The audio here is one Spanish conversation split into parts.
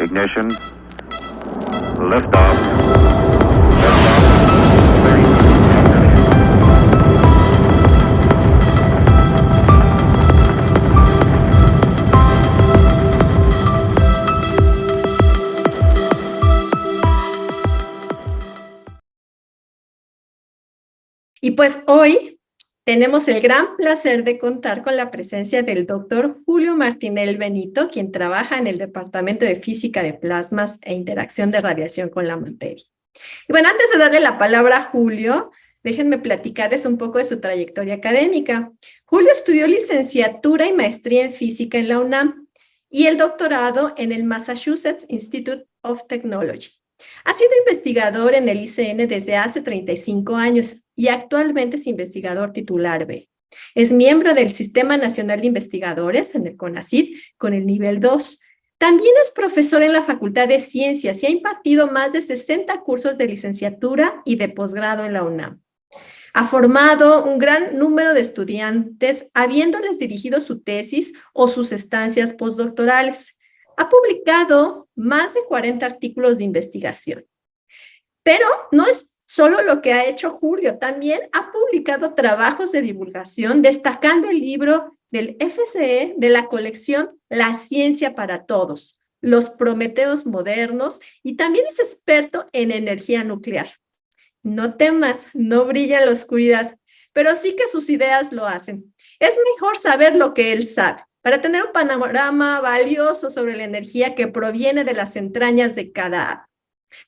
Ignition. Liftoff. Liftoff. 30. Y pues hoy tenemos el gran placer de contar con la presencia del doctor Julio Martinel Benito, quien trabaja en el Departamento de Física de Plasmas e Interacción de Radiación con la Materia. Y bueno, antes de darle la palabra a Julio, déjenme platicarles un poco de su trayectoria académica. Julio estudió licenciatura y maestría en física en la UNAM y el doctorado en el Massachusetts Institute of Technology. Ha sido investigador en el ICN desde hace 35 años y actualmente es investigador titular B. Es miembro del Sistema Nacional de Investigadores en el CONACYT con el nivel 2. También es profesor en la Facultad de Ciencias y ha impartido más de 60 cursos de licenciatura y de posgrado en la UNAM. Ha formado un gran número de estudiantes habiéndoles dirigido su tesis o sus estancias postdoctorales. Ha publicado más de 40 artículos de investigación. Pero no es solo lo que ha hecho Julio, también ha publicado trabajos de divulgación, destacando el libro del FCE de la colección La Ciencia para Todos, Los Prometeos Modernos, y también es experto en energía nuclear. No temas, no brilla en la oscuridad, pero sí que sus ideas lo hacen. Es mejor saber lo que él sabe, para tener un panorama valioso sobre la energía que proviene de las entrañas de cada ave.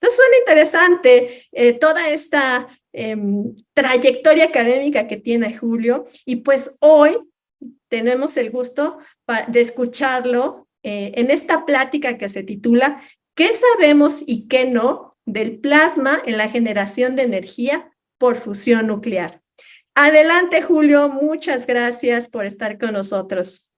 Entonces suena interesante toda esta trayectoria académica que tiene Julio, y pues hoy tenemos el gusto de escucharlo en esta plática que se titula ¿Qué sabemos y qué no del plasma en la generación de energía por fusión nuclear? Adelante, Julio, muchas gracias por estar con nosotros.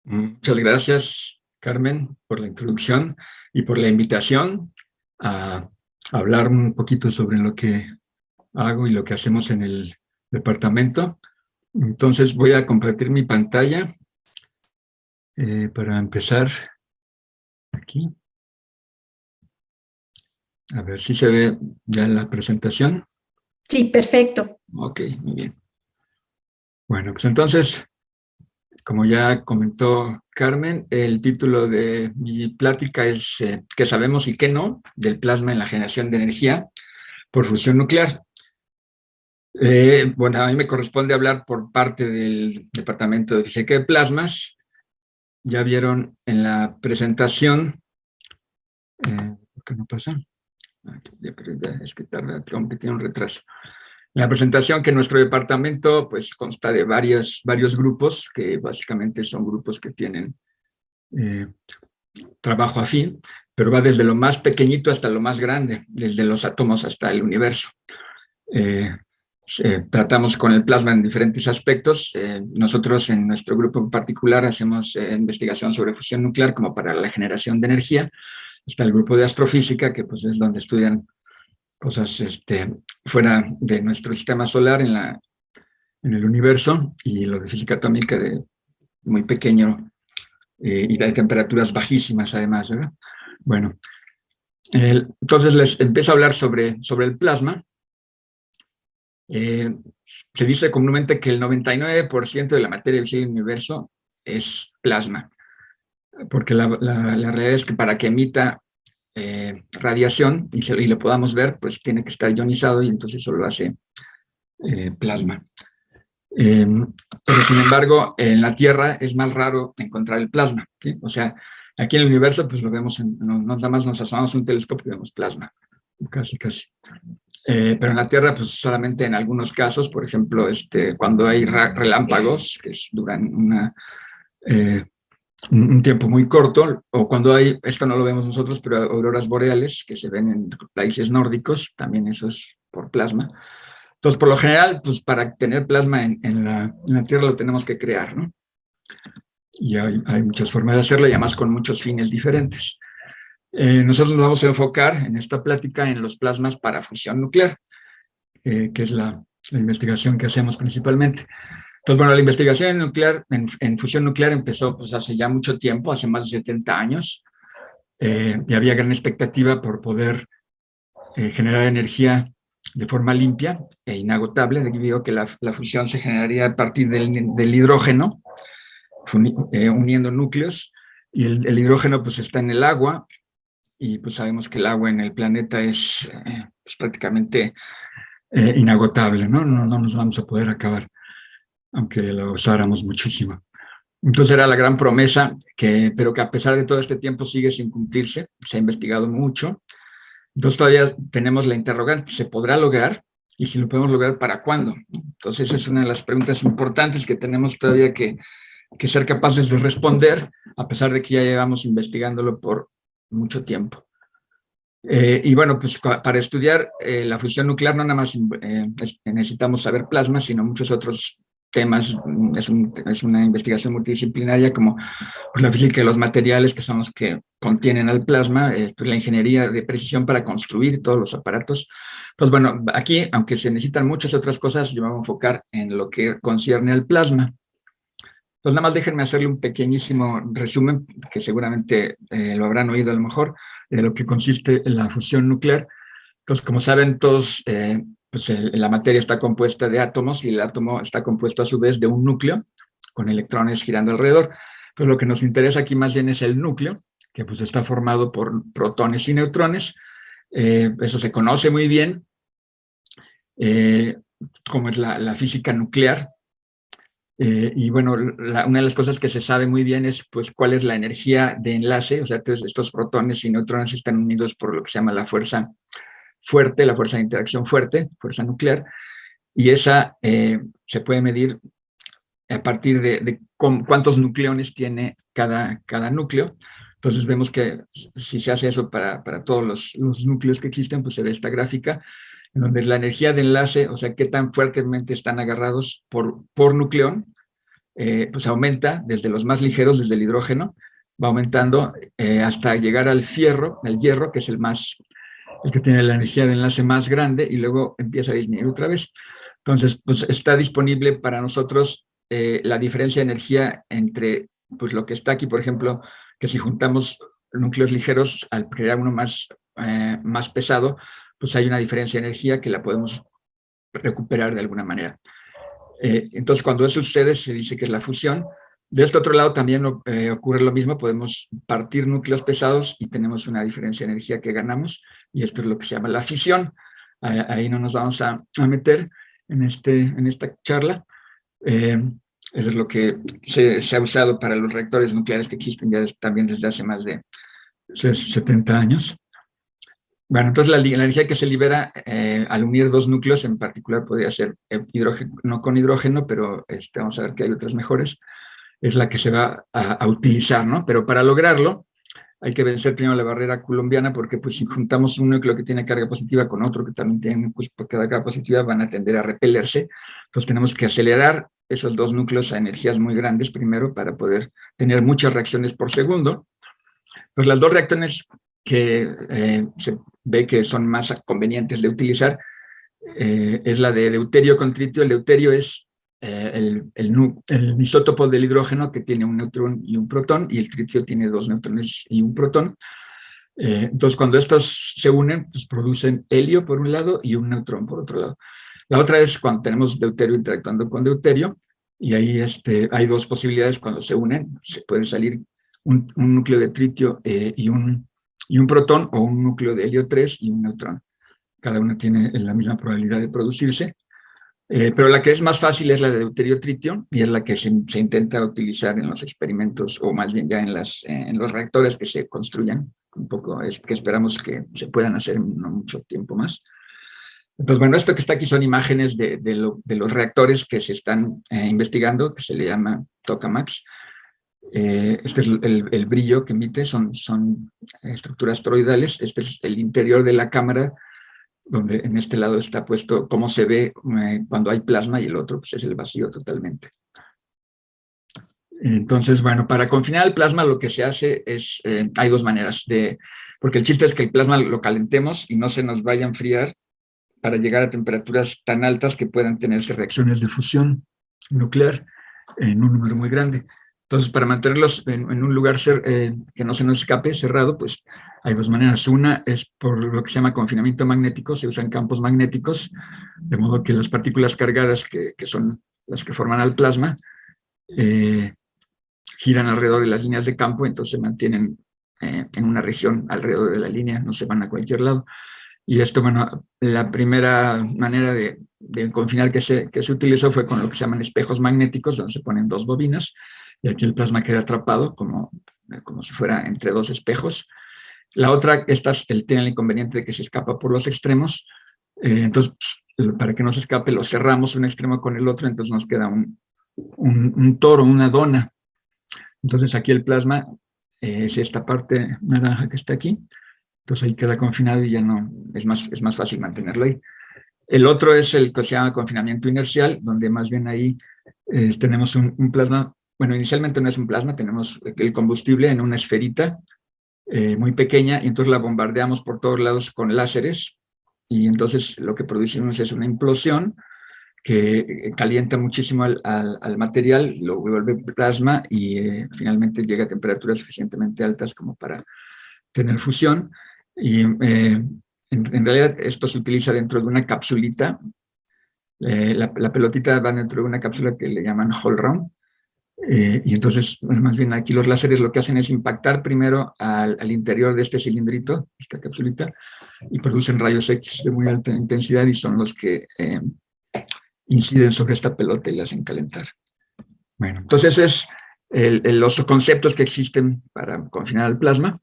Muchas gracias, Carmen, por la introducción y por la invitación a hablar un poquito sobre lo que hago y lo que hacemos en el departamento. Entonces voy a compartir mi pantalla para empezar aquí. A ver si se ve ya la presentación. Sí, perfecto. Ok, muy bien. Bueno, pues entonces, como ya comentó Carmen, el título de mi plática es ¿qué sabemos y qué no del plasma en la generación de energía por fusión nuclear? Bueno, a mí me corresponde hablar por parte del Departamento de Física de Plasmas. Ya vieron en la presentación, ¿por qué no pasa? Es que tarda, como que tiene un retraso. La presentación que nuestro departamento pues consta de varios grupos, que básicamente son grupos que tienen trabajo afín, pero va desde lo más pequeñito hasta lo más grande, desde los átomos hasta el universo. Tratamos con el plasma en diferentes aspectos. Nosotros en nuestro grupo en particular hacemos investigación sobre fusión nuclear como para la generación de energía. Está el grupo de astrofísica, que pues es donde estudian cosas fuera de nuestro sistema solar en el universo, y lo de física atómica de muy pequeño y de temperaturas bajísimas además, ¿verdad? Bueno, entonces les empiezo a hablar sobre el plasma. Se dice comúnmente que el 99% de la materia visible del universo es plasma, porque la realidad es que para que emita radiación y lo podamos ver, pues tiene que estar ionizado, y entonces eso lo hace plasma. Pero sin embargo, en la Tierra es más raro encontrar el plasma, ¿sí? O sea, aquí en el universo pues lo vemos, no nada más nos asomamos a un telescopio y vemos plasma, casi. Pero en la Tierra pues solamente en algunos casos, por ejemplo, cuando hay relámpagos que duran un tiempo muy corto, o cuando hay, esto no lo vemos nosotros, pero auroras boreales que se ven en países nórdicos, también eso es por plasma. Entonces, por lo general, pues para tener plasma en la Tierra lo tenemos que crear, ¿no? Y hay muchas formas de hacerlo, y además con muchos fines diferentes. Nosotros nos vamos a enfocar en esta plática en los plasmas para fusión nuclear, que es la investigación que hacemos principalmente. Entonces, bueno, la investigación nuclear, en fusión nuclear empezó pues hace ya mucho tiempo, hace más de 70 años. y había gran expectativa por poder generar energía de forma limpia e inagotable, debido a que la fusión se generaría a partir del hidrógeno, uniendo núcleos, y el hidrógeno pues está en el agua, y pues sabemos que el agua en el planeta es pues, prácticamente inagotable, ¿no? No nos vamos a poder acabar, aunque lo usáramos muchísimo. Entonces era la gran promesa, pero que a pesar de todo este tiempo sigue sin cumplirse, se ha investigado mucho. Entonces todavía tenemos la interrogante, ¿se podrá lograr? Y si lo podemos lograr, ¿para cuándo? Entonces esa es una de las preguntas importantes que tenemos todavía que ser capaces de responder, a pesar de que ya llevamos investigándolo por mucho tiempo. Y bueno, pues para estudiar la fusión nuclear no nada más necesitamos saber plasma, sino muchos otros temas. Es una investigación multidisciplinaria como pues, la física de los materiales, que son los que contienen al plasma, pues, la ingeniería de precisión para construir todos los aparatos. Pues bueno, aquí, aunque se necesitan muchas otras cosas, yo me voy a enfocar en lo que concierne al plasma. Pues nada más déjenme hacerle un pequeñísimo resumen, que seguramente lo habrán oído a lo mejor, de lo que consiste en la fusión nuclear. Entonces, como saben todos, pues la materia está compuesta de átomos y el átomo está compuesto a su vez de un núcleo con electrones girando alrededor. Pues lo que nos interesa aquí más bien es el núcleo, que pues está formado por protones y neutrones. Eso se conoce muy bien, como es la física nuclear. Y bueno, una de las cosas que se sabe muy bien es pues cuál es la energía de enlace, o sea, entonces estos protones y neutrones están unidos por lo que se llama la fuerza fuerte, la fuerza de interacción fuerte, fuerza nuclear, y esa se puede medir a partir de cuántos nucleones tiene cada núcleo. Entonces vemos que si se hace eso para todos los núcleos que existen, pues se ve esta gráfica, en donde la energía de enlace, o sea, qué tan fuertemente están agarrados por nucleón, pues aumenta desde los más ligeros, desde el hidrógeno, va aumentando hasta llegar al fierro, el hierro, que es el que tiene la energía de enlace más grande, y luego empieza a disminuir otra vez. Entonces, pues está disponible para nosotros la diferencia de energía entre pues, lo que está aquí, por ejemplo, que si juntamos núcleos ligeros al crear uno más pesado, pues hay una diferencia de energía que la podemos recuperar de alguna manera. Entonces, cuando eso sucede, se dice que es la fusión. De este otro lado también ocurre lo mismo, podemos partir núcleos pesados y tenemos una diferencia de energía que ganamos, y esto es lo que se llama la fisión. Ahí no nos vamos a meter en esta charla. Eso es lo que se ha usado para los reactores nucleares que existen ya también desde hace más de 70 años. Bueno, entonces la energía que se libera al unir dos núcleos, en particular podría ser hidrógeno, no con hidrógeno, pero vamos a ver que hay otras mejores, es la que se va a utilizar, ¿no? Pero para lograrlo hay que vencer primero la barrera coulombiana, porque pues si juntamos un núcleo que tiene carga positiva con otro que también tiene pues, carga positiva, van a tender a repelerse. Entonces tenemos que acelerar esos dos núcleos a energías muy grandes primero para poder tener muchas reacciones por segundo. Pues las dos reacciones que se ve que son más convenientes de utilizar es la de deuterio con tritio. El deuterio es el isótopo del hidrógeno, que tiene un neutrón y un protón, y el tritio tiene dos neutrones y un protón. Entonces, cuando estos se unen, pues producen helio por un lado y un neutrón por otro lado. La otra es cuando tenemos deuterio interactuando con deuterio, y ahí hay dos posibilidades cuando se unen. Se puede salir un núcleo de tritio y un protón, o un núcleo de helio 3 y un neutrón. Cada uno tiene la misma probabilidad de producirse. Pero la que es más fácil es la de deuterio-tritio, y es la que se intenta utilizar en los experimentos, o más bien ya en los reactores que se construyan, un poco es que esperamos que se puedan hacer en no mucho tiempo más. Entonces, bueno, esto que está aquí son imágenes de los reactores que se están investigando, que se le llama tokamaks. Este es el brillo que emite, son estructuras toroidales. Este es el interior de la cámara, donde en este lado está puesto cómo se ve cuando hay plasma, y el otro pues, es el vacío totalmente. Entonces, bueno, para confinar el plasma lo que se hace es, hay dos maneras, porque el chiste es que el plasma lo calentemos y no se nos vaya a enfriar para llegar a temperaturas tan altas que puedan tenerse reacciones de fusión nuclear en un número muy grande. Entonces, para mantenerlos en un lugar que no se nos escape, cerrado, pues hay dos maneras. Una es por lo que se llama confinamiento magnético, se usan campos magnéticos, de modo que las partículas cargadas, que son las que forman al plasma, giran alrededor de las líneas de campo, entonces se mantienen en una región alrededor de la línea, no se van a cualquier lado. Y esto, bueno, la primera manera de confinar que se utilizó fue con lo que se llaman espejos magnéticos, donde se ponen dos bobinas, y aquí el plasma queda atrapado como si fuera entre dos espejos. La otra, estas tiene el inconveniente de que se escapa por los extremos, entonces, para que no se escape, lo cerramos un extremo con el otro, entonces nos queda un toro, una dona. Entonces aquí el plasma es esta parte naranja que está aquí, entonces ahí queda confinado y ya no, es más fácil mantenerlo ahí. El otro es el que se llama confinamiento inercial, donde más bien ahí tenemos un plasma, bueno, inicialmente no es un plasma, tenemos el combustible en una esferita muy pequeña, y entonces la bombardeamos por todos lados con láseres, y entonces lo que producimos es una implosión que calienta muchísimo al material, lo vuelve plasma y finalmente llega a temperaturas suficientemente altas como para tener fusión. Y en realidad esto se utiliza dentro de una capsulita. La pelotita va dentro de una cápsula que le llaman Hole Round. Y entonces, bueno, más bien aquí los láseres lo que hacen es impactar primero al interior de este cilindrito, esta capsulita, y producen rayos X de muy alta intensidad y son los que inciden sobre esta pelota y la hacen calentar. Bueno, entonces es los conceptos que existen para confinar el plasma.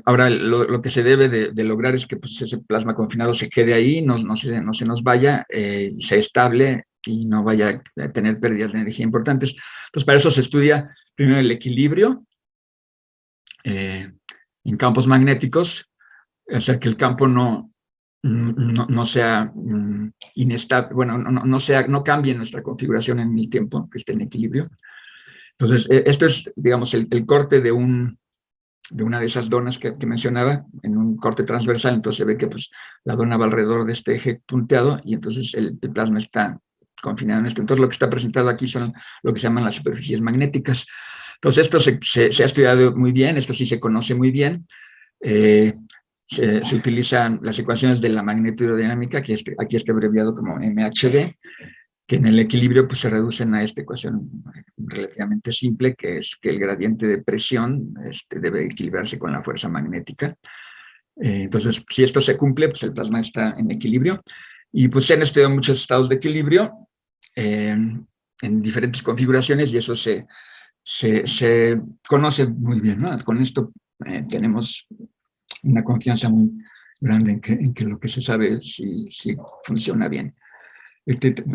Ahora, lo que se debe de lograr es que pues, ese plasma confinado se quede ahí, no se nos vaya, sea estable y no vaya a tener pérdidas de energía importantes. Entonces, para eso se estudia primero el equilibrio en campos magnéticos, o sea, que el campo no sea inestable, bueno, no cambie nuestra configuración en el tiempo, que esté en equilibrio. Entonces, esto es, digamos, el corte de una de esas donas que mencionaba, en un corte transversal, entonces se ve que pues, la dona va alrededor de este eje punteado y entonces el plasma está confinado en esto. Entonces lo que está presentado aquí son lo que se llaman las superficies magnéticas. Entonces esto se ha estudiado muy bien, esto sí se conoce muy bien. Se utilizan las ecuaciones de la magnetohidrodinámica, aquí está abreviado como MHD, que en el equilibrio pues, se reducen a esta ecuación relativamente simple, que es que el gradiente de presión debe equilibrarse con la fuerza magnética. Entonces, si esto se cumple, pues el plasma está en equilibrio. Y pues se han estudiado muchos estados de equilibrio en diferentes configuraciones y eso se conoce muy bien, ¿no? Con esto tenemos una confianza muy grande en que lo que se sabe si funciona bien.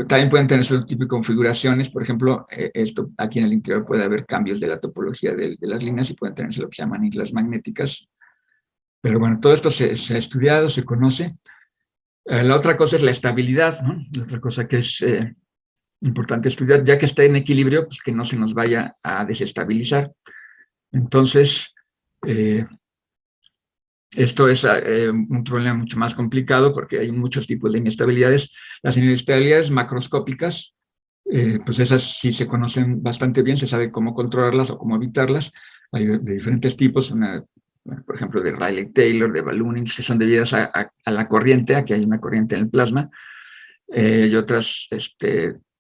También pueden tener su tipo de configuraciones, por ejemplo, esto aquí en el interior puede haber cambios de la topología de las líneas y pueden tenerse lo que se llaman islas magnéticas. Pero bueno, todo esto se ha estudiado, se conoce. La otra cosa es la estabilidad, ¿no? La otra cosa que es importante estudiar, ya que está en equilibrio, pues que no se nos vaya a desestabilizar. Entonces, esto es un problema mucho más complicado porque hay muchos tipos de inestabilidades. Las inestabilidades macroscópicas, pues esas sí se conocen bastante bien, se sabe cómo controlarlas o cómo evitarlas. Hay de diferentes tipos, por ejemplo, de Rayleigh-Taylor, de ballooning, que son debidas a la corriente, aquí hay una corriente en el plasma, y otras,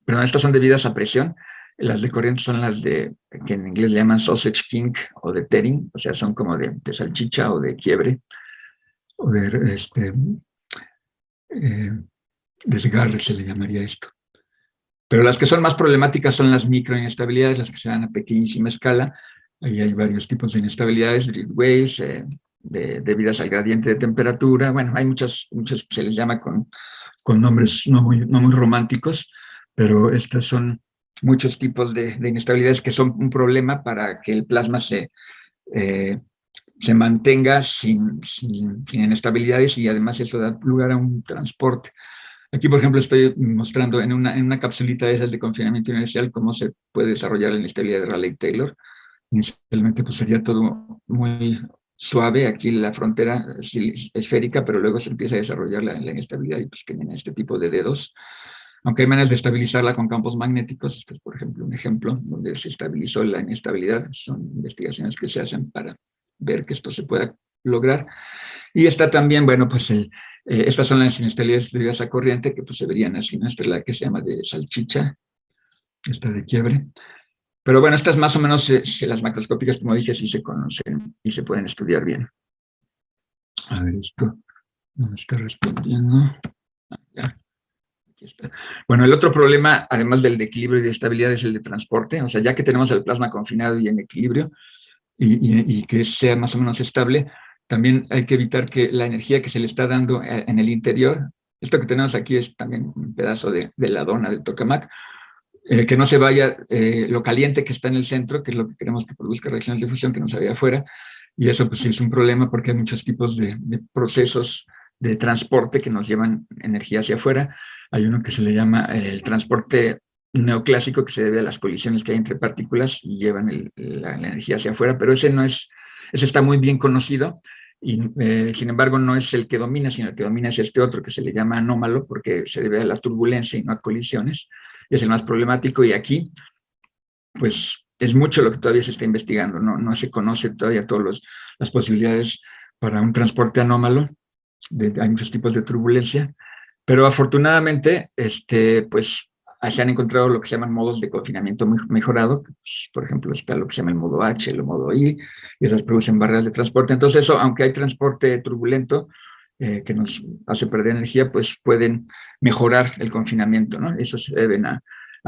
perdón, estas son debidas a presión. Las de corriente son las que en inglés le llaman sausage kink o de tearing, o sea, son como de salchicha o de quiebre, o de desgarre se le llamaría esto. Pero las que son más problemáticas son las microinestabilidades, las que se dan a pequeñísima escala. Ahí hay varios tipos de inestabilidades, drift waves, debidas al gradiente de temperatura. Bueno, hay muchos se les llama con nombres no muy románticos, pero estos son muchos tipos de inestabilidades que son un problema para que el plasma se mantenga sin inestabilidades y además eso da lugar a un transporte. Aquí, por ejemplo, estoy mostrando en una capsulita de esas de confinamiento inercial cómo se puede desarrollar la inestabilidad de Rayleigh-Taylor. Inicialmente pues sería todo muy suave, aquí la frontera es esférica, pero luego se empieza a desarrollar la inestabilidad y pues tienen este tipo de dedos. aunque hay maneras de estabilizarla con campos magnéticos. Este es, por ejemplo, un ejemplo donde se estabilizó la inestabilidad. Son investigaciones que se hacen para ver que esto se pueda lograr. Y está también, bueno, pues estas son las inestabilidades debidas a corriente, que pues se verían así, ¿no? Esta es la que se llama de salchicha, esta de quiebre. Pero bueno, estas más o menos, las macroscópicas, como dije, sí se conocen y se pueden estudiar bien. A ver, esto no me está respondiendo. Ya, aquí está. Bueno, el otro problema, además del de equilibrio y de estabilidad, es el de transporte. O sea, ya que tenemos el plasma confinado y en equilibrio, y que sea más o menos estable, también hay que evitar que la energía que se le está dando en el interior, esto que tenemos aquí es también un pedazo de la dona del tokamak, que no se vaya lo caliente que está en el centro, que es lo que queremos que produzca reacciones de fusión, que no se vaya afuera, y eso pues sí es un problema porque hay muchos tipos de procesos de transporte que nos llevan energía hacia afuera. Hay uno que se le llama el transporte neoclásico, que se debe a las colisiones que hay entre partículas y llevan la energía hacia afuera, pero ese está muy bien conocido, y sin embargo no es el que domina, sino el que domina es este otro que se le llama anómalo, porque se debe a la turbulencia y no a colisiones, y es el más problemático. Y aquí pues es mucho lo que todavía se está investigando, no se conoce todavía todas las posibilidades para un transporte anómalo. Hay muchos tipos de turbulencia, pero afortunadamente, pues se han encontrado lo que se llaman modos de confinamiento mejorado. Pues, por ejemplo, está lo que se llama el modo H, el modo I, y esas producen barreras de transporte. Entonces, eso, aunque hay transporte turbulento que nos hace perder energía, pues pueden mejorar el confinamiento, ¿no? Eso se deben a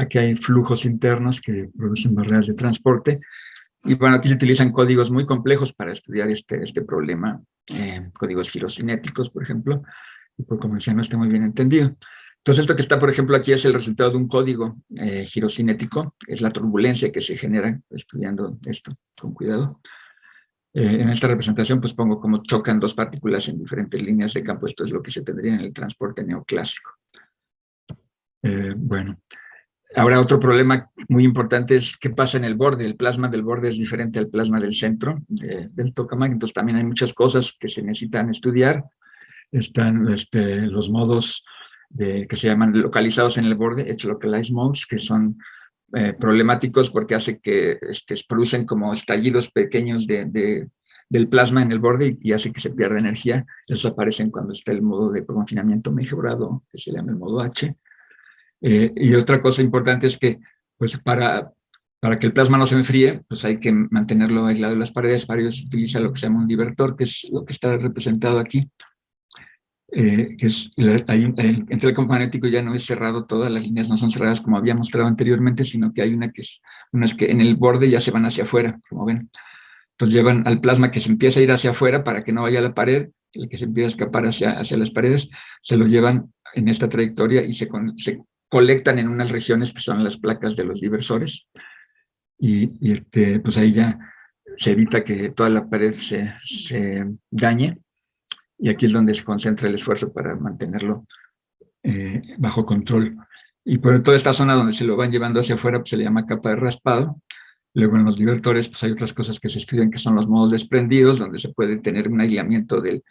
que hay flujos internos que producen barreras de transporte. Y bueno, aquí se utilizan códigos muy complejos para estudiar este problema, códigos girocinéticos, por ejemplo, y por como decía, no está muy bien entendido. Entonces, esto que está, por ejemplo, aquí es el resultado de un código girocinético, es la turbulencia que se genera estudiando esto con cuidado. En esta representación, pues pongo cómo chocan dos partículas en diferentes líneas de campo. Esto es lo que se tendría en el transporte neoclásico. Bueno. Ahora, otro problema muy importante es qué pasa en el borde. El plasma del borde es diferente al plasma del centro del tokamak, entonces también hay muchas cosas que se necesitan estudiar. Están los modos que se llaman localizados en el borde, edge localized modes, que son problemáticos porque hace que producen como estallidos pequeños del plasma en el borde y hace que se pierda energía. Esos aparecen cuando está el modo de confinamiento mejorado, que se llama el modo H. Y otra cosa importante es que, pues para que el plasma no se enfríe, pues hay que mantenerlo aislado de las paredes. Para ello se utiliza lo que se llama un divertor, que es lo que está representado aquí. Que es, entre el campo magnético ya no es cerrado, todas las líneas no son cerradas como había mostrado anteriormente, sino que hay unas que en el borde ya se van hacia afuera, como ven. Entonces llevan al plasma que se empieza a ir hacia afuera para que no vaya a la pared, el que se empieza a escapar hacia las paredes, se lo llevan en esta trayectoria y se colectan en unas regiones que son las placas de los diversores, y pues ahí ya se evita que toda la pared se dañe, y aquí es donde se concentra el esfuerzo para mantenerlo bajo control. Y por toda esta zona donde se lo van llevando hacia afuera, pues se le llama capa de raspado. Luego en los divertores, pues hay otras cosas que se estudian, que son los modos desprendidos, donde se puede tener un aislamiento del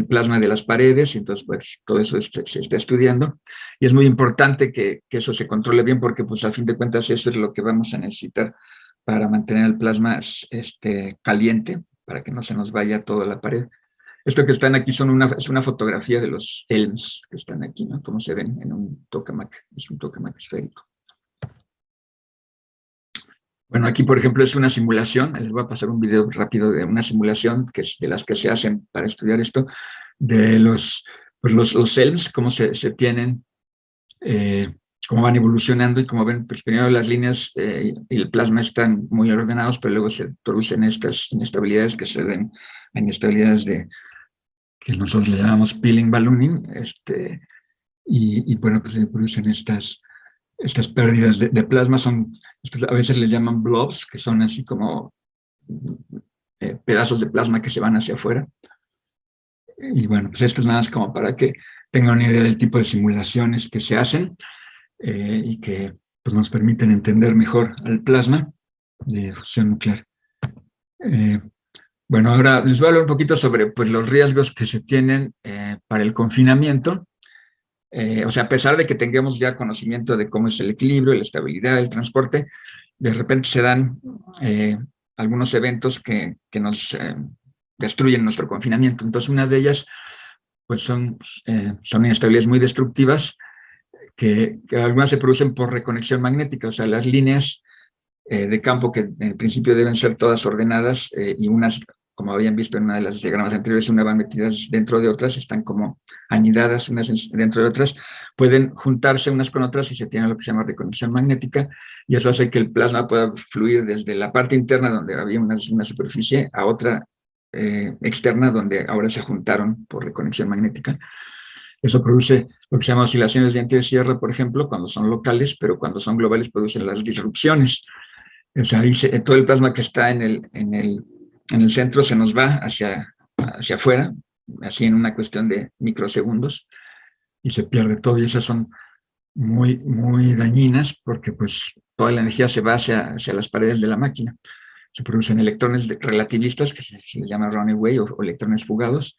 plasma de las paredes, y entonces pues todo eso se está estudiando. Y es muy importante que eso se controle bien, porque pues a fin de cuentas eso es lo que vamos a necesitar para mantener el plasma caliente, para que no se nos vaya toda la pared. Esto que están aquí es una fotografía de los ELMs que están aquí, ¿no? Como se ven en un tokamak, es un tokamak esférico. Bueno, aquí, por ejemplo, es una simulación. Les voy a pasar un video rápido de una simulación que es de las que se hacen para estudiar esto, de los ELMs, cómo se tienen, cómo van evolucionando, y como ven, pues primero las líneas y el plasma están muy ordenados, pero luego se producen estas inestabilidades que se ven, inestabilidades que nosotros le llamamos peeling ballooning, y bueno, pues se producen estas pérdidas de plasma. A veces les llaman blobs, que son así como pedazos de plasma que se van hacia afuera. Y bueno, pues esto es nada más como para que tengan una idea del tipo de simulaciones que se hacen y que pues, nos permiten entender mejor al plasma de fusión nuclear. Bueno, ahora les voy a hablar un poquito sobre pues, los riesgos que se tienen para el confinamiento. o sea, a pesar de que tengamos ya conocimiento de cómo es el equilibrio, la estabilidad, el transporte, de repente se dan algunos eventos que nos destruyen nuestro confinamiento. Entonces, una de ellas, pues son inestabilidades muy destructivas, que algunas se producen por reconexión magnética, o sea, las líneas de campo que en principio deben ser todas ordenadas y unas, como habían visto en una de las diagramas anteriores, unas van metidas dentro de otras, están como anidadas unas dentro de otras, pueden juntarse unas con otras y se tiene lo que se llama reconexión magnética, y eso hace que el plasma pueda fluir desde la parte interna donde había una superficie a otra externa donde ahora se juntaron por reconexión magnética. Eso produce lo que se llama oscilaciones de diente de sierra, por ejemplo, cuando son locales, pero cuando son globales producen las disrupciones. O sea, todo el plasma que está en el centro se nos va hacia afuera, así en una cuestión de microsegundos, y se pierde todo. Y esas son muy, muy dañinas porque pues toda la energía se va hacia las paredes de la máquina. Se producen electrones relativistas, que se les llama runaway o electrones fugados,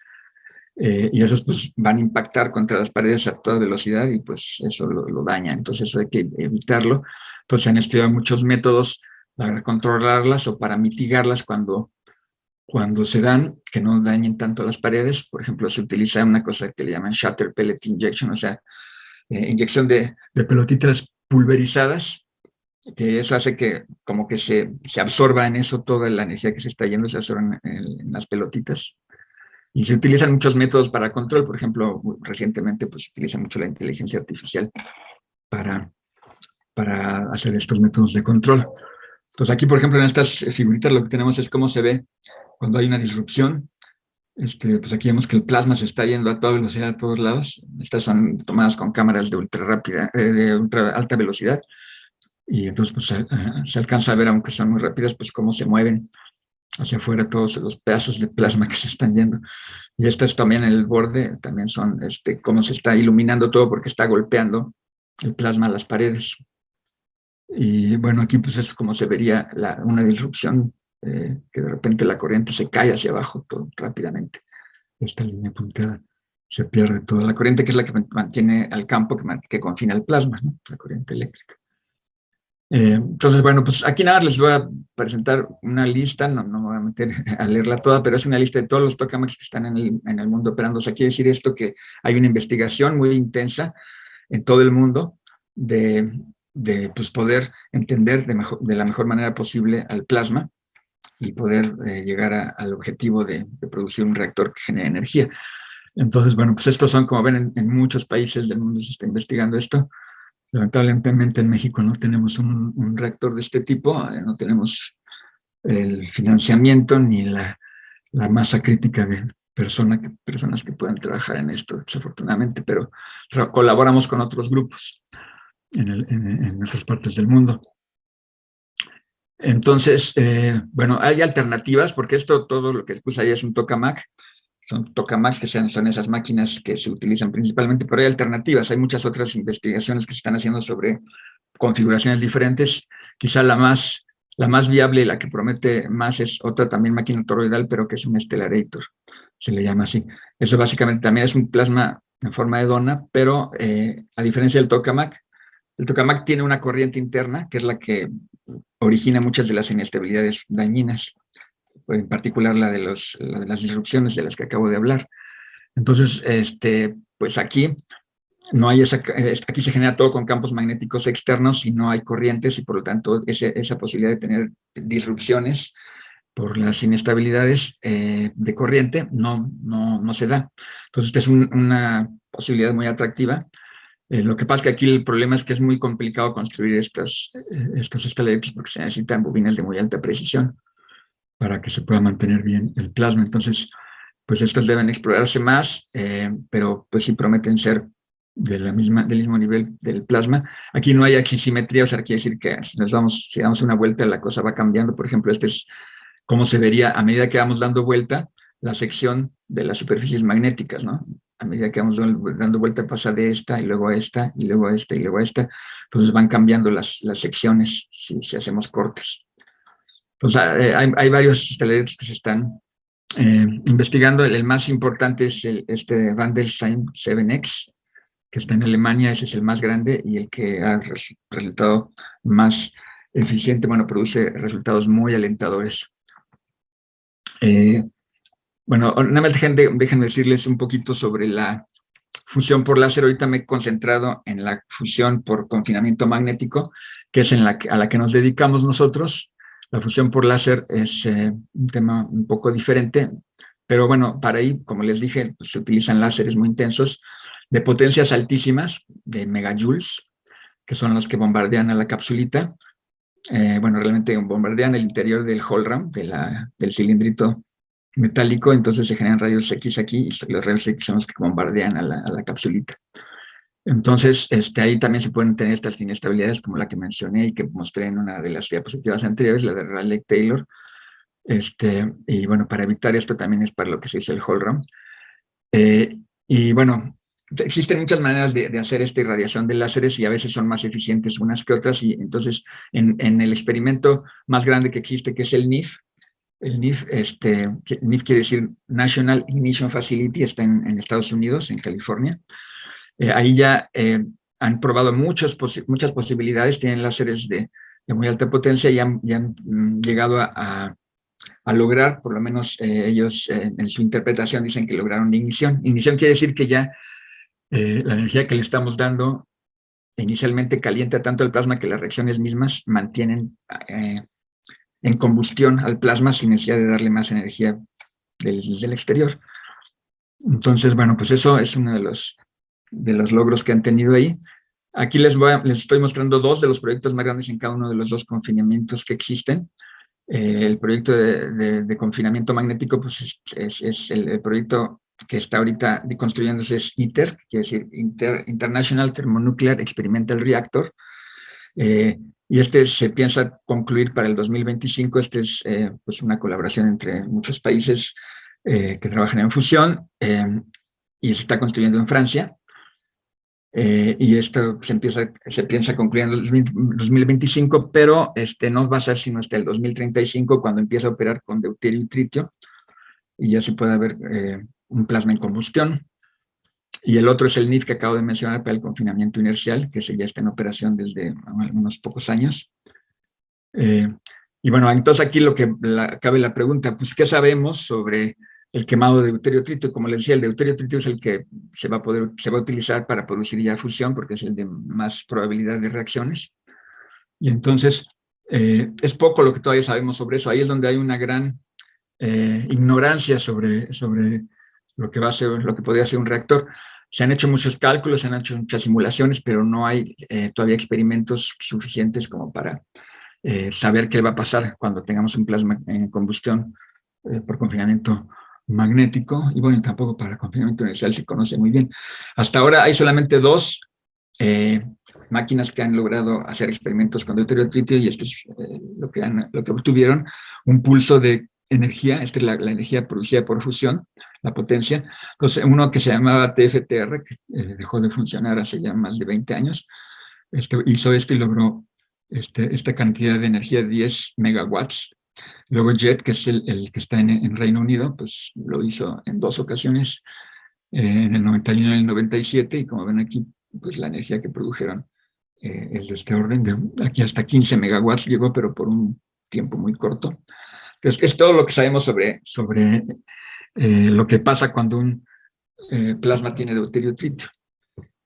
y esos pues van a impactar contra las paredes a toda velocidad y pues eso lo daña. Entonces eso hay que evitarlo. Pues se han estudiado muchos métodos para controlarlas o para mitigarlas cuando se dan, que no dañen tanto las paredes. Por ejemplo, se utiliza una cosa que le llaman shatter pellet injection, o sea, inyección de pelotitas pulverizadas, que eso hace que como que se absorba en eso toda la energía que se está yendo, se absorba en las pelotitas. Y se utilizan muchos métodos para control. Por ejemplo, recientemente pues, se utiliza mucho la inteligencia artificial para, para hacer estos métodos de control. Entonces aquí, por ejemplo, en estas figuritas lo que tenemos es cómo se ve cuando hay una disrupción. Pues aquí vemos que el plasma se está yendo a toda velocidad a todos lados. Estas son tomadas con cámaras de ultra rápida, de ultra alta velocidad. Y entonces pues, se alcanza a ver, aunque son muy rápidas, pues cómo se mueven hacia afuera todos los pedazos de plasma que se están yendo. Y estas también en el borde, también son cómo se está iluminando todo porque está golpeando el plasma a las paredes. Y bueno, aquí pues es como se vería una disrupción, que de repente la corriente se cae hacia abajo todo rápidamente. Esta línea punteada se pierde toda la corriente, que es la que mantiene al campo, que confina el plasma, ¿no? La corriente eléctrica. Entonces, bueno, pues aquí nada, les voy a presentar una lista, no me voy a meter a leerla toda, pero es una lista de todos los tokamaks que están en el mundo operando. O sea, quiere decir esto que hay una investigación muy intensa en todo el mundo de pues, poder entender de la mejor manera posible al plasma y poder llegar al objetivo de producir un reactor que genere energía. Entonces, bueno, pues estos son, como ven, en muchos países del mundo se está investigando esto. Lamentablemente en México no tenemos un reactor de este tipo, no tenemos el financiamiento ni la masa crítica de personas que puedan trabajar en esto, desafortunadamente, pero colaboramos con otros grupos en otras partes del mundo. Entonces, bueno, hay alternativas, porque todo lo que puse ahí es un tokamak. Son tokamaks que son esas máquinas que se utilizan principalmente, pero hay alternativas. Hay muchas otras investigaciones que se están haciendo sobre configuraciones diferentes. Quizá la más viable y la que promete más es otra también máquina toroidal, pero que es un stellarator, se le llama así. Eso básicamente también es un plasma en forma de dona, pero a diferencia del tokamak, el tokamak tiene una corriente interna, que es la que origina muchas de las inestabilidades dañinas, en particular la de las disrupciones de las que acabo de hablar. Entonces, pues aquí no hay aquí se genera todo con campos magnéticos externos y no hay corrientes y por lo tanto esa posibilidad de tener disrupciones por las inestabilidades de corriente no se da. Entonces, esta es una posibilidad muy atractiva. Lo que pasa es que aquí el problema es que es muy complicado construir estos stellarator porque se necesitan bobinas de muy alta precisión para que se pueda mantener bien el plasma. Entonces, pues estos deben explorarse más, pero pues sí prometen ser del mismo nivel del plasma. Aquí no hay axisimetría, o sea, quiere decir que si damos una vuelta, la cosa va cambiando. Por ejemplo, este es cómo se vería a medida que vamos dando vuelta la sección de las superficies magnéticas, ¿no? A medida que vamos dando vuelta pasa de esta y luego a esta y luego a esta y luego a esta. Entonces van cambiando las secciones si hacemos cortes. Entonces hay varios stellarator que se están investigando. El más importante es este Vandelsheim 7X, que está en Alemania, ese es el más grande y el que ha resultado más eficiente, bueno, produce resultados muy alentadores. Bueno, nada más déjenme decirles un poquito sobre la fusión por láser. Ahorita me he concentrado en la fusión por confinamiento magnético, que es a la que nos dedicamos nosotros. La fusión por láser es un tema un poco diferente, pero bueno, para ahí, como les dije, pues, se utilizan láseres muy intensos, de potencias altísimas, de megajoules, que son los que bombardean a la capsulita. Bueno, realmente bombardean el interior del hull ram, del cilindrito metálico, entonces se generan rayos X aquí y los rayos X son los que bombardean a la capsulita. Entonces, ahí también se pueden tener estas inestabilidades como la que mencioné y que mostré en una de las diapositivas anteriores, la de Rayleigh-Taylor. Y bueno, para evitar esto también es para lo que se dice el hull ram. Y bueno, existen muchas maneras de hacer esta irradiación de láseres y a veces son más eficientes unas que otras. Y entonces, en el experimento más grande que existe, que es el NIF, NIF quiere decir National Ignition Facility, está en Estados Unidos, en California. Ahí ya han probado muchas posibilidades, tienen láseres de muy alta potencia y han llegado a lograr, por lo menos ellos en su interpretación dicen que lograron ignición. Ignición quiere decir que ya la energía que le estamos dando inicialmente calienta tanto el plasma que las reacciones mismas mantienen en combustión al plasma sin necesidad de darle más energía del exterior. Entonces, bueno, pues eso es uno de los logros que han tenido ahí. Aquí les estoy mostrando dos de los proyectos más grandes en cada uno de los dos confinamientos que existen. El proyecto de confinamiento magnético, pues es el proyecto que está ahorita construyéndose, es ITER, que es decir, International Thermonuclear Experimental Reactor. Y se piensa concluir para el 2025. Es pues una colaboración entre muchos países que trabajan en fusión y se está construyendo en Francia. Y esto se piensa concluir en el 2025, pero no va a ser sino hasta el 2035 cuando empieza a operar con deuterio y tritio y ya se puede ver un plasma en combustión. Y el otro es el NIF que acabo de mencionar para el confinamiento inercial, que ya está en operación desde unos pocos años. Y bueno, entonces aquí cabe la pregunta, pues, ¿qué sabemos sobre el quemado de deuterio tritio? Como les decía, el deuterio tritio es el que se va a utilizar para producir ya fusión, porque es el de más probabilidad de reacciones. Y entonces, es poco lo que todavía sabemos sobre eso. Ahí es donde hay una gran ignorancia sobre lo que podría ser un reactor. Se han hecho muchos cálculos, se han hecho muchas simulaciones, pero no hay todavía experimentos suficientes como para saber qué va a pasar cuando tengamos un plasma en combustión por confinamiento magnético, y bueno, tampoco para confinamiento inercial se conoce muy bien. Hasta ahora hay solamente dos máquinas que han logrado hacer experimentos con deuterio tritio, y esto es lo que obtuvieron, un pulso de energía. Esta es la energía producida por fusión, la potencia. Entonces, uno que se llamaba TFTR, que dejó de funcionar hace ya más de 20 años, hizo esto y logró esta cantidad de energía, 10 megawatts. Luego JET, que es el que está en Reino Unido, pues lo hizo en dos ocasiones, en el 91 y en el 97, y como ven aquí, pues la energía que produjeron es de este orden, de aquí hasta 15 megawatts llegó, pero por un tiempo muy corto. Entonces, es todo lo que sabemos sobre lo que pasa cuando un plasma tiene deuterio tritio.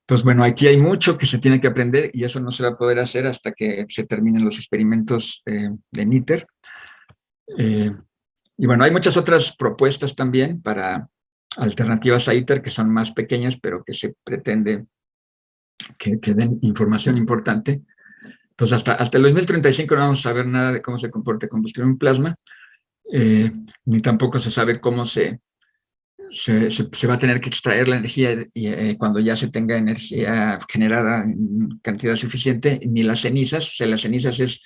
Entonces, bueno, aquí hay mucho que se tiene que aprender y eso no se va a poder hacer hasta que se terminen los experimentos de ITER. Y bueno, hay muchas otras propuestas también para alternativas a ITER que son más pequeñas, pero que se pretende que den información importante. Entonces, hasta el 2035 no vamos a saber nada de cómo se comporta combustión en plasma, ni tampoco se sabe cómo se va a tener que extraer la energía cuando ya se tenga energía generada en cantidad suficiente, ni las cenizas. O sea, las cenizas es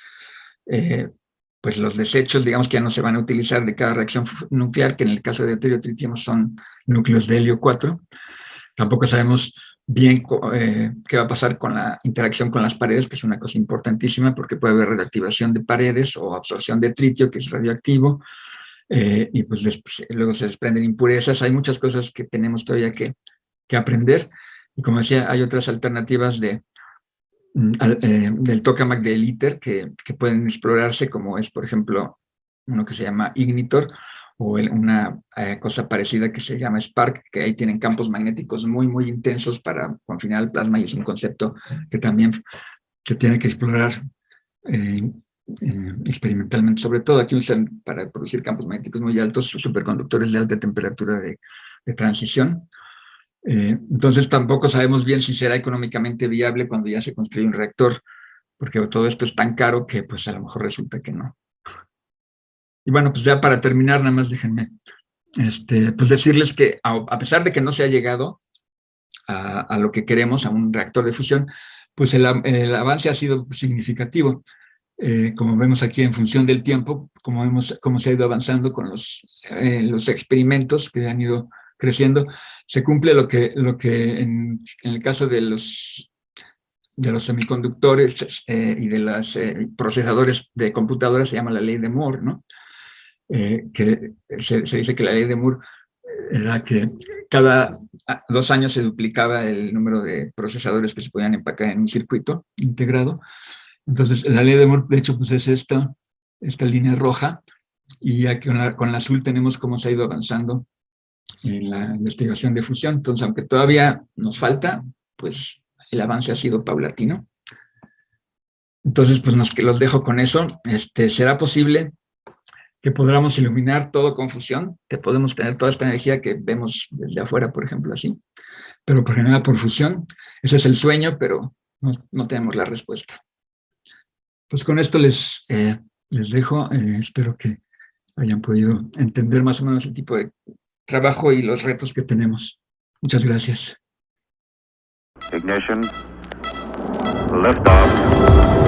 pues los desechos, digamos, que ya no se van a utilizar de cada reacción nuclear, que en el caso de deuterio tritio son núcleos de helio 4. Tampoco sabemos bien qué va a pasar con la interacción con las paredes, que es una cosa importantísima, porque puede haber reactivación de paredes o absorción de tritio, que es radioactivo, y pues luego se desprenden impurezas. Hay muchas cosas que tenemos todavía que aprender, Y como decía, hay otras alternativas del tokamak de ITER que pueden explorarse, como es, por ejemplo, uno que se llama Ignitor, o una cosa parecida que se llama Spark, que ahí tienen campos magnéticos muy, muy intensos para confinar el plasma, y es un concepto que también se tiene que explorar experimentalmente. Sobre todo aquí usan para producir campos magnéticos muy altos superconductores de alta temperatura de transición. Entonces tampoco sabemos bien si será económicamente viable cuando ya se construye un reactor, porque todo esto es tan caro que pues a lo mejor resulta que no. Y bueno, pues ya para terminar, nada más déjenme pues decirles que a pesar de que no se ha llegado a lo que queremos, a un reactor de fusión, pues el avance ha sido significativo. Como vemos aquí, en función del tiempo, cómo se ha ido avanzando con los experimentos que han ido creciendo, se cumple lo que en el caso de los semiconductores y de los procesadores de computadoras se llama la ley de Moore, ¿no? Que se dice que la ley de Moore era que cada 2 años se duplicaba el número de procesadores que se podían empacar en un circuito integrado. Entonces, la ley de Moore, de hecho, pues es esta línea roja, y aquí con la azul tenemos cómo se ha ido avanzando en la investigación de fusión. Entonces, aunque todavía nos falta, pues el avance ha sido paulatino. Entonces, pues los dejo con eso. ¿Será posible que podamos iluminar todo con fusión? Que podemos tener toda esta energía que vemos desde afuera, por ejemplo, así, pero generada por fusión. Ese es el sueño, pero no tenemos la respuesta. Pues con esto les dejo. Espero que hayan podido entender más o menos el tipo de trabajo y los retos que tenemos. Muchas gracias. Ignition. Liftoff.